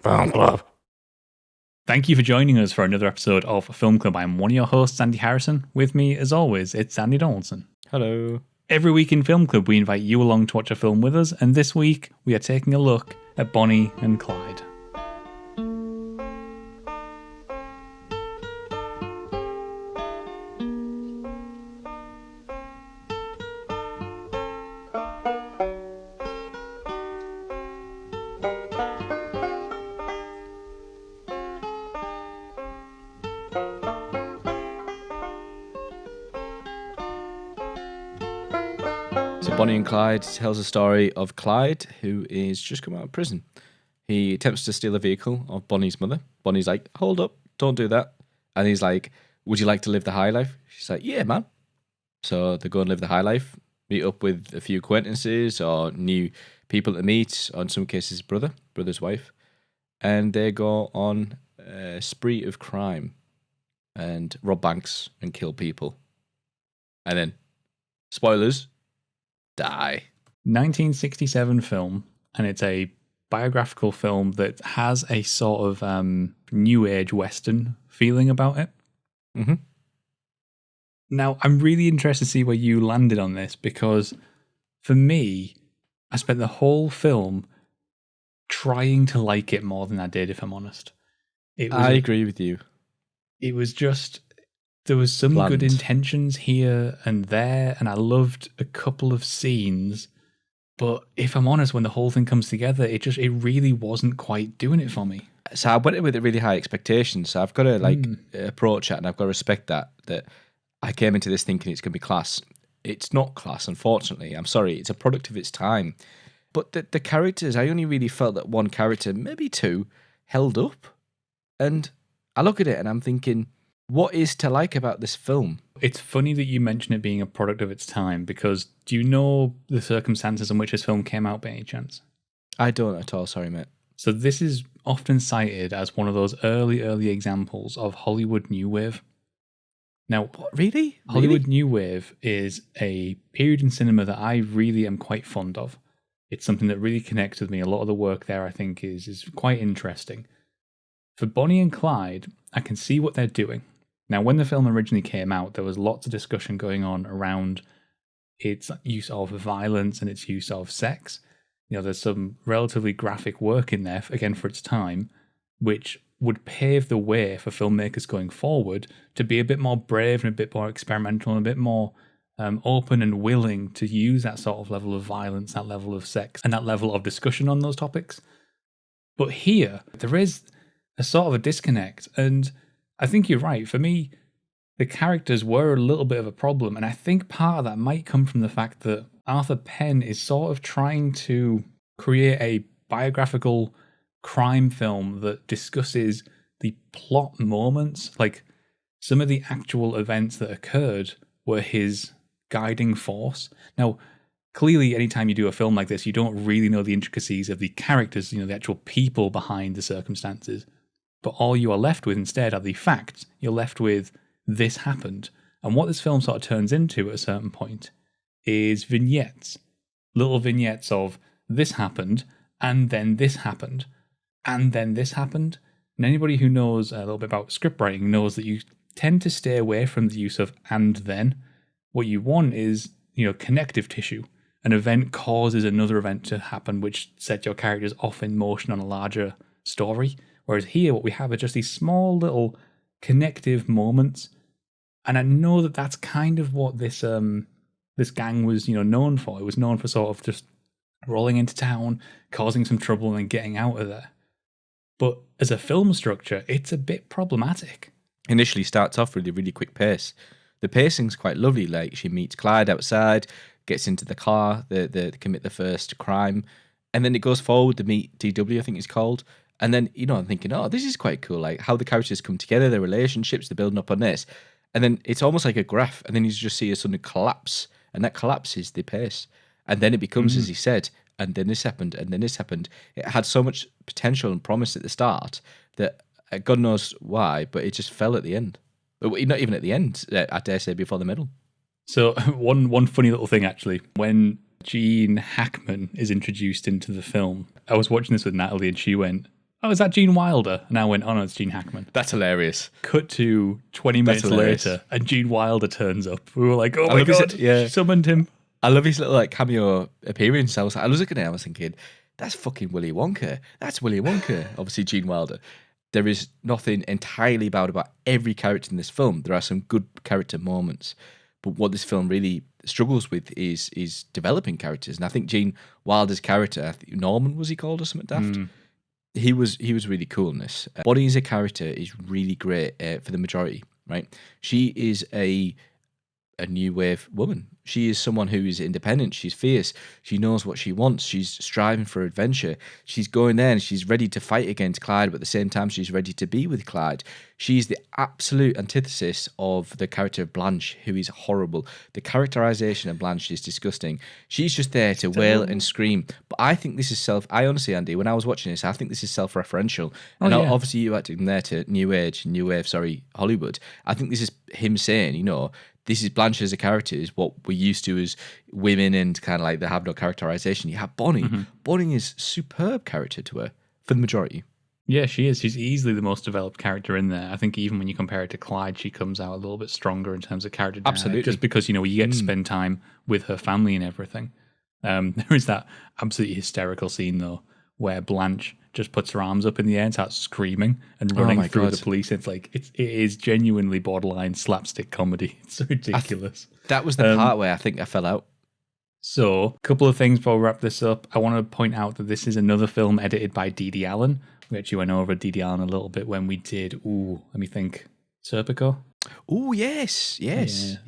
Film Club. Thank you for joining us for another episode of Film Club. I'm one of your hosts, Andy Harrison. With me, as always, it's Andy Donaldson. Hello. Every week in Film Club, we invite you along to watch a film with us, and this week we are taking a look at Bonnie and Clyde. Bonnie and Clyde tells a story of Clyde, who is just come out of prison. He attempts to steal a vehicle of Bonnie's mother. Bonnie's like, hold up, don't do that. And he's like, would you like to live the high life? She's like, yeah, man. So they go and live the high life, meet up with a few acquaintances or new people to meet, or in some cases, brother's wife. And they go on a spree of crime and rob banks and kill people. And then, spoilers, die. 1967 film, and it's a biographical film that has a sort of new age Western feeling about it. Mm-hmm. Now, I'm really interested to see where you landed on this, because for me, I spent the whole film trying to like it more than I did, if I'm honest. I agree with you. It was just, there was some good intentions here and there, and I loved a couple of scenes. But if I'm honest, when the whole thing comes together, it really wasn't quite doing it for me. So I went in with really high expectations. So I've got to approach it, and I've got to respect that I came into this thinking it's going to be class. It's not class, unfortunately. I'm sorry. It's a product of its time. But the characters, I only really felt that one character, maybe two, held up. And I look at it and I'm thinking, what is to like about this film? It's funny that you mention it being a product of its time, because do you know the circumstances in which this film came out by any chance? I don't at all, sorry, mate. So this is often cited as one of those early examples of Hollywood New Wave. Now, what, really? Hollywood New Wave is a period in cinema that I really am quite fond of. It's something that really connects with me. A lot of the work there, I think, is quite interesting. For Bonnie and Clyde, I can see what they're doing. Now, when the film originally came out, there was lots of discussion going on around its use of violence and its use of sex. You know, there's some relatively graphic work in there, again, for its time, which would pave the way for filmmakers going forward to be a bit more brave and a bit more experimental and a bit more open and willing to use that sort of level of violence, that level of sex, and that level of discussion on those topics. But here, there is a sort of a disconnect, and I think you're right. For me, the characters were a little bit of a problem, and I think part of that might come from the fact that Arthur Penn is sort of trying to create a biographical crime film that discusses the plot moments, like some of the actual events that occurred were his guiding force. Now, clearly, anytime you do a film like this, you don't really know the intricacies of the characters, the actual people behind the circumstances. But all you are left with instead are the facts. You're left with, this happened. And what this film sort of turns into at a certain point is vignettes. Little vignettes of, this happened, and then this happened, and then this happened. And anybody who knows a little bit about script writing knows that you tend to stay away from the use of and then. What you want is, connective tissue. An event causes another event to happen, which sets your characters off in motion on a larger story. Whereas here, what we have are just these small little connective moments. And I know that that's kind of what this gang was, known for. It was known for sort of just rolling into town, causing some trouble, and then getting out of there. But as a film structure, it's a bit problematic. Initially starts off with a really quick pace. The pacing's quite lovely. Like, she meets Clyde outside, gets into the car, they commit the first crime, and then it goes forward to meet DW, I think it's called. And then, I'm thinking, oh, this is quite cool. Like, how the characters come together, their relationships, they're building up on this. And then it's almost like a graph. And then you just see a sudden collapse. And that collapses the pace. And then it becomes, as he said, and then this happened, and then this happened. It had so much potential and promise at the start that God knows why, but it just fell at the end. Not even at the end, I dare say, before the middle. So one funny little thing, actually, when Gene Hackman is introduced into the film, I was watching this with Natalie and she went, oh, is that Gene Wilder? And I went, oh no, it's Gene Hackman. That's hilarious. Cut to 20 That's minutes hilarious. later, and Gene Wilder turns up. We were like, oh I my love his- God, yeah. she summoned him. I love his little like cameo appearance. I was looking at him, I was thinking, that's fucking Willy Wonka. That's Willy Wonka. Obviously, Gene Wilder. There is nothing entirely bad about every character in this film. There are some good character moments, but what this film really struggles with is developing characters. And I think Gene Wilder's character, I think Norman was he called or something daft? He was really cool in this. Bonnie as a character is really great for the majority, right? She is a new wave woman. She is someone who is independent. She's fierce. She knows what she wants. She's striving for adventure. She's going there and she's ready to fight against Clyde, but at the same time, she's ready to be with Clyde. She's the absolute antithesis of the character of Blanche, who is horrible. The characterization of Blanche is disgusting. She's just there to wail and scream. But I think this is I honestly, Andy, when I was watching this, I think this is self-referential. And obviously you acting there to New Wave, Hollywood. I think this is him saying, you know, this is Blanche as a character, is what we're used to as women and kind of like they have no characterization. You have Bonnie. Bonnie is superb character to her for the majority. Yeah, she is. She's easily the most developed character in there. I think even when you compare it to Clyde, she comes out a little bit stronger in terms of character dynamic. Absolutely. Just because, you know, you get to spend time with her family and everything. There is that absolutely hysterical scene, though, where Blanche just puts her arms up in the air and starts screaming and running through the police. It's like, it is genuinely borderline slapstick comedy. It's ridiculous. That was the part where I think I fell out. So, a couple of things before we wrap this up. I want to point out that this is another film edited by D.D. Allen. We actually went over D.D. Allen a little bit when we did, let me think, Serpico? Oh, yes.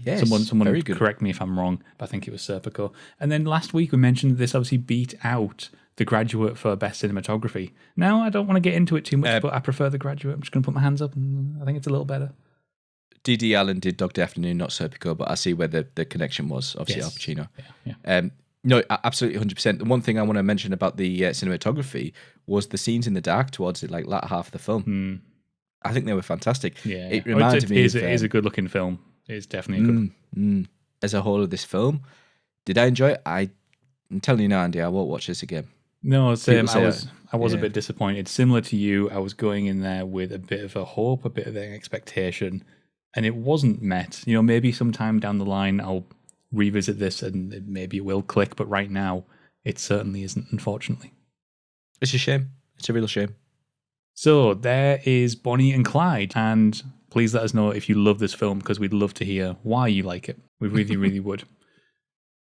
Someone very good. Correct me if I'm wrong, but I think it was Serpico. And then last week we mentioned that this obviously beat out The Graduate for best cinematography. Now, I don't want to get into it too much, but I prefer The Graduate. I'm just going to put my hands up, and I think it's a little better. D.D. Allen did Dog Day Afternoon, not Serpico, but I see where the connection was. Obviously, Al Pacino. Yeah. No, absolutely 100%. The one thing I want to mention about the cinematography was the scenes in the dark towards the latter half of the film. I think they were fantastic. Yeah, it reminded me. It is a good looking film. It's definitely a good. As a whole of this film, did I enjoy it? I'm telling you now, Andy, I won't watch this again. No, same. I was a bit disappointed. Similar to you, I was going in there with a bit of a hope, a bit of an expectation, and it wasn't met. You know, maybe sometime down the line I'll revisit this and maybe it will click, but right now it certainly isn't, unfortunately. It's a shame. It's a real shame. So there is Bonnie and Clyde, and please let us know if you love this film, because we'd love to hear why you like it. We really, really would.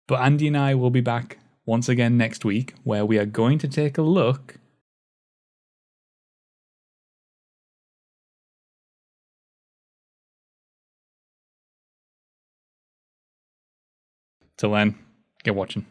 But Andy and I will be back once again next week, where we are going to take a look till then, get watching.